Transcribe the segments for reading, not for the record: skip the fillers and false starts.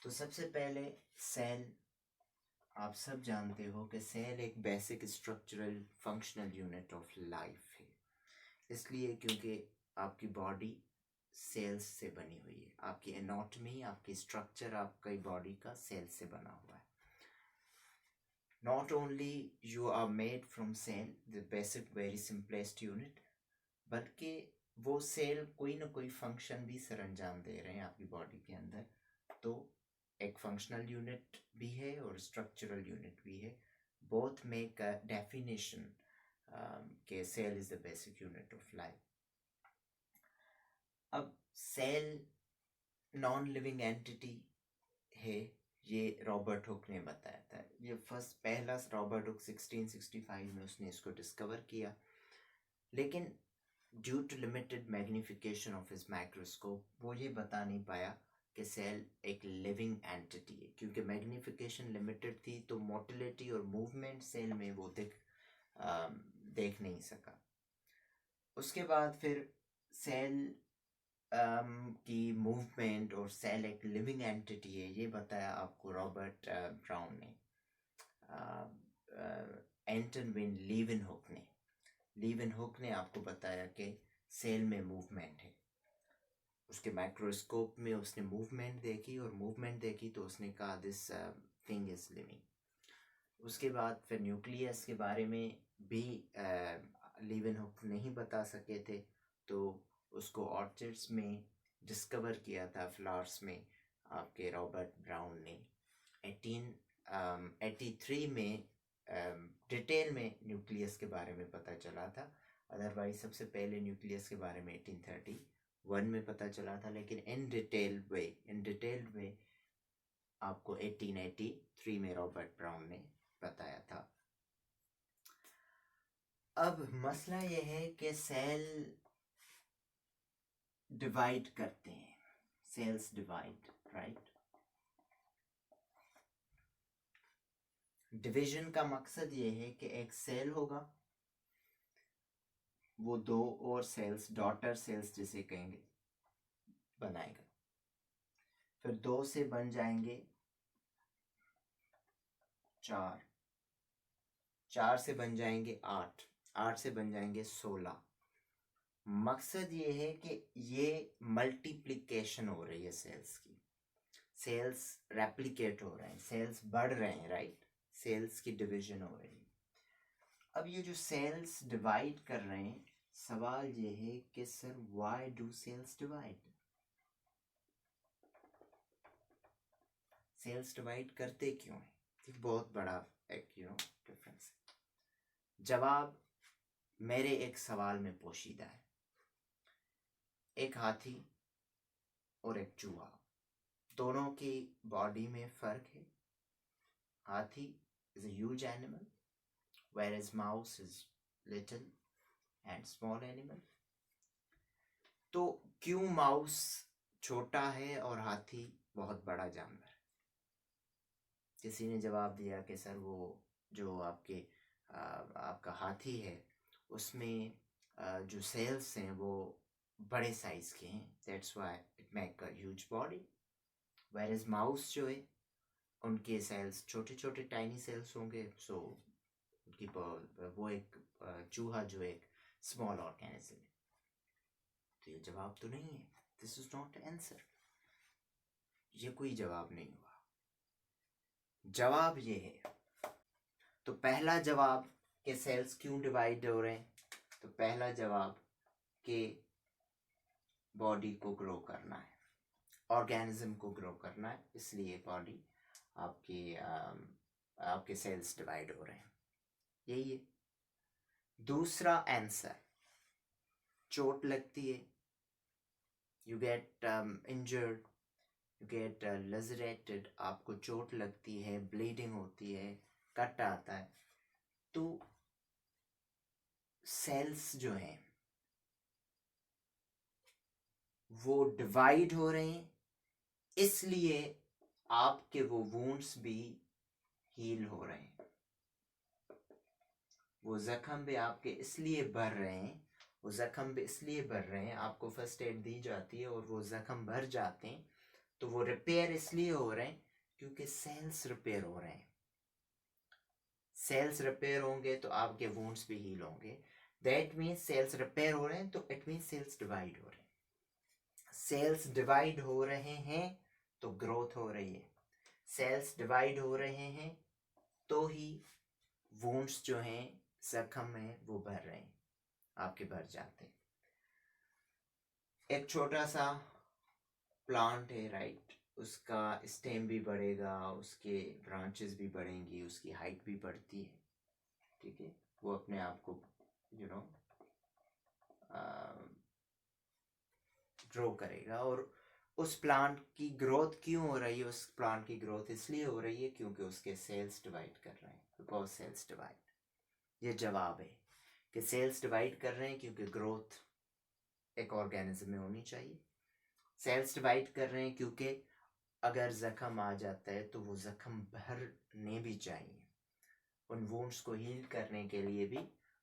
तो सबसे पहले सेल, आप सब जानते हो कि सेल एक basic structural functional unit of life है। इसलिए क्योंकि आपकी बॉडी सेल्स से बनी हुई है, आपकी एनाटॉमी, आपकी स्ट्रक्चर, आपकी बॉडी का सेल से बना हुआ है। Not only you are made from cell, the basic very simplest unit, बल्कि वो सेल कोई ना कोई फंक्शन भी सर अंजाम दे रहे हैं आपकी बॉडी के अंदर। तो एक फंक्शनल यूनिट भी है और स्ट्रक्चरल यूनिट भी है। बोथ मेक अ डेफिनेशन के cell is the basic unit of life. अब सेल नॉन लिविंग एंटिटी है, ये रॉबर्ट हुक ने बताया था। ये पहला रॉबर्ट हुक 1665 में उसने इसको डिस्कवर किया। लेकिन due to limited magnification of his microscope वो ये बता नहीं पाया कि सेल एक लिविंग एंटिटी है, क्योंकि मैग्निफिकेशन लिमिटेड थी। तो मोटिलिटी और मूवमेंट सेल में वो देख नहीं सका। उसके बाद फिर सेल की मूवमेंट और सेल एक लिविंग एंटिटी है ये बताया आपको रॉबर्ट ब्राउन ने, एंटन विन लीवन हुक ने आपको बताया कि सेल में मूवमेंट है। उसके माइक्रोस्कोप में उसने मूवमेंट देखी तो उसने कहा दिस थिंग इज लिविंग। उसके बाद फिर न्यूक्लियस के बारे में भी लीवेनहुक नहीं बता सके थे, तो उसको ऑर्चिड्स में डिस्कवर किया था, फ्लावर्स में, आपके रॉबर्ट ब्राउन ने 1883 में डिटेल में न्यूक्लियस के बारे में पता चला था। अदरवाइज सबसे पहले न्यूक्लियस के बारे में 1831 में पता चला था, लेकिन इन डिटेल्ड वे आपको 1883 में रॉबर्ट ब्राउन ने बताया था। अब मसला यह है कि सेल डिवाइड करते हैं, सेल्स डिवाइड, राइट। डिवीजन का मकसद ये है कि एक सेल होगा, वो दो और सेल्स, डॉटर सेल्स जिसे कहेंगे, बनाएगा। फिर 2 से बन जाएंगे 4, 4 से बन जाएंगे 8, 8 से बन जाएंगे 16। मकसद ये है कि ये मल्टीप्लिकेशन हो रही है सेल्स की, सेल्स रेप्लिकेट हो रहे हैं, सेल्स बढ़ रहे हैं, राइट। सेल्स की डिवीजन हो रही है। अब ये जो सेल्स डिवाइड कर रहे हैं, सवाल ये है कि sir why do cells divide? Cells divide करते क्यों है? एक बहुत बड़ा एक डिफरेंस है। जवाब मेरे एक सवाल में पोशीदा है। एक हाथी और एक चूहा, दोनों की बॉडी में फर्क है। हाथी is a huge animal, whereas mouse is little and small animal. तो क्यों माउस छोटा है और हाथी बहुत बड़ा जानवर है? किसी ने जवाब दिया कि सर वो जो आपका हाथी है उसमें जो सेल्स हैं वो बड़े साइज के हैं, that's why it make a huge body. Whereas mouse जो है उनके सेल्स छोटे छोटे टाइनी सेल्स होंगे, सो उनकी वो एक चूहा जो एक स्मॉल ऑर्गेनिज्म है। तो ये जवाब तो नहीं है, दिस इज नॉट आंसर, ये कोई जवाब नहीं हुआ। जवाब ये है, तो पहला जवाब कि सेल्स क्यों डिवाइड हो रहे हैं, तो पहला जवाब कि बॉडी को ग्रो करना है, ऑर्गेनिज्म को ग्रो करना है, इसलिए बॉडी आपके सेल्स डिवाइड हो रहे हैं, यही है। दूसरा आंसर, चोट लगती है, you get injured, you get lacerated, आपको चोट लगती है, ब्लीडिंग होती है, कट आता है, तो सेल्स जो हैं वो डिवाइड हो रहे हैं, इसलिए आपके वो वुंड्स भी हील हो रहे हैं, वो जख्म भी आपके इसलिए भर रहे हैं, आपको फर्स्ट एड दी जाती है और वो जख्म भर जाते हैं, तो वो रिपेयर इसलिए हो रहे हैं क्योंकि सेल्स रिपेयर हो रहे हैं। सेल्स रिपेयर होंगे तो आपके वुंड्स भी हील होंगे। दैट मीन्स सेल्स रिपेयर हो रहे हैं तो इट मीन्स सेल्स डिवाइड हो रहे हैं। सेल्स डिवाइड हो रहे हैं तो ग्रोथ हो रही है। सेल्स डिवाइड हो रहे हैं तो ही वुंड्स जो हैं, जख्म हैं, वो भर रहे हैं, आपके भर जाते हैं। एक छोटा सा प्लांट है, राइट, उसका स्टेम भी बढ़ेगा, उसके ब्रांचेस भी बढ़ेंगी, उसकी हाइट भी बढ़ती है, ठीक है, वो अपने आप को ग्रो करेगा। और उस प्लांट की ग्रोथ क्यों हो रही है? उस प्लांट की ग्रोथ इसलिए हो रही है क्योंकि उसके सेल्स डिवाइड कर रहे हैं, बिकॉज सेल्स डिवाइड। ये जवाब है कि सेल्स डिवाइड कर रहे हैं क्योंकि ग्रोथ एक ऑर्गेनिज्म में होनी चाहिए। सेल्स डिवाइड कर रहे हैं क्योंकि अगर जख्म आ जाता है तो वो जख्म भरने भी चाहिए। उन वुंड्स को हील करने के लिए भी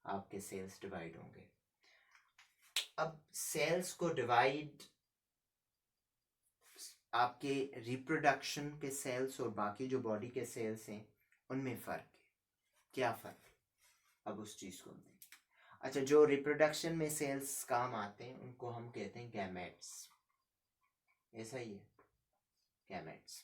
आपके सेल्स डिवाइड होंगे। अब सेल्स को डिवाइड, आपके रिप्रोडक्शन के सेल्स और बाकी जो बॉडी के सेल्स हैं उनमें फ़र्क है। क्या फ़र्क है? अब उस चीज़ को देखें। अच्छा, जो रिप्रोडक्शन में सेल्स काम आते हैं उनको हम कहते हैं गैमेट्स। ऐसा ही है, गैमेट्स।